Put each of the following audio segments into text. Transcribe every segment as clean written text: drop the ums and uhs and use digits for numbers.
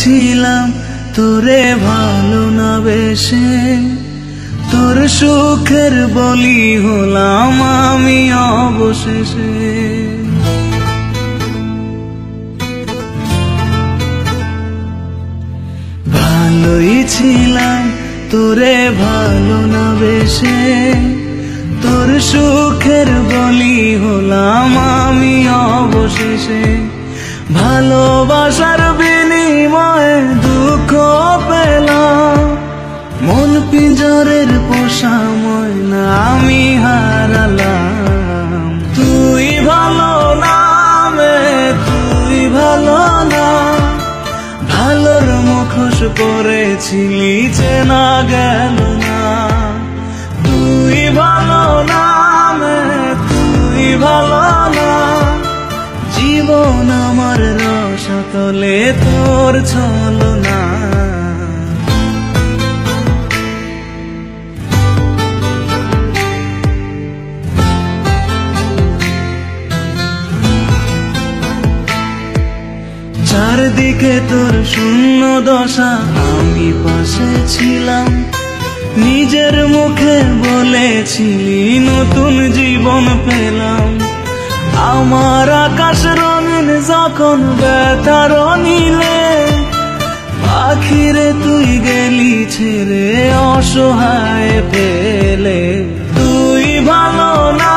ছিলাম তোরে ভালো না বেশে, তোর সুখের বলি হলাম আমি অবশেষে। ভালোই ছিলাম তোরে ভালো না বেশে, তোর সুখের বলি হলাম আমি অবশেষে। ভালোবাসার বিনিময়ে দুঃখ পেলাম, মন পিঞ্জরের পোষা ময়না আমি হারালাম। তুই ভালো না তুই ভালো না, ভালোর মুখোশ পরেছিলি চেনা গেল না। তুই ভালো না তুই ভালো না, জীবন আমার রসাতলে তোর ছলনা। চারদিকে তোর শূন্য দশা, আমি পাশে ছিলাম, নিজের মুখে বলেছিলি নতুন জীবন পেলাম। আমার আকাশ রঙিন যখন ব্যথার নীলে, পাখিরে তুই গেলি ছেড়ে অসহায় পেলে। তুই ভালো না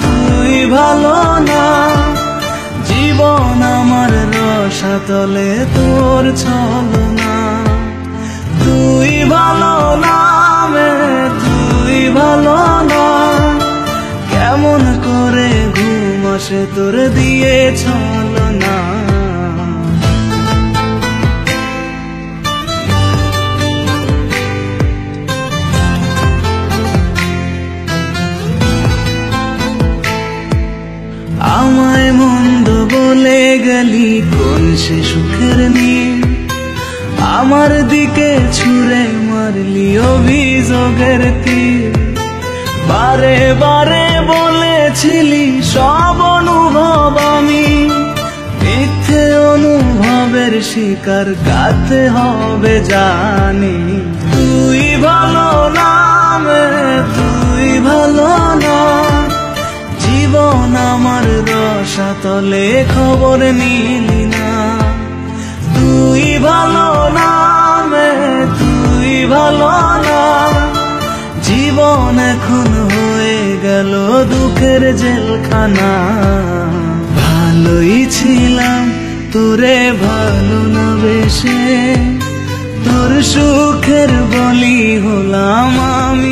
তুই ভালো না, জীবন আমার রসাতলে তোর ছলনা। তুই ভালো না তুই ভালো না, কেমন করে ঘুম আসে তোর দিয়ে ছলনা। আমায় মন্দ বলে গেলি কোন সে সুখের নীল, আমার দিকে ছুঁড়ে মারলি অভিযোগের তীর। বারে বারে বলেছিলি সব অনুভব আমি, মিথ্যে অনুভবের শিকার গাতে হবে জানি। তুই ভালো না তুই ভালো না, জীবন আমার রসাতলে খবর নিলি না। তুই ভালো না তুই ভালো না, জীবন এখন হয়ে গেল দুঃখের জেলখানা। ভালোই ছিলাম তোরে ভালো না বেশে, তোর সুখের বলি হলাম আমি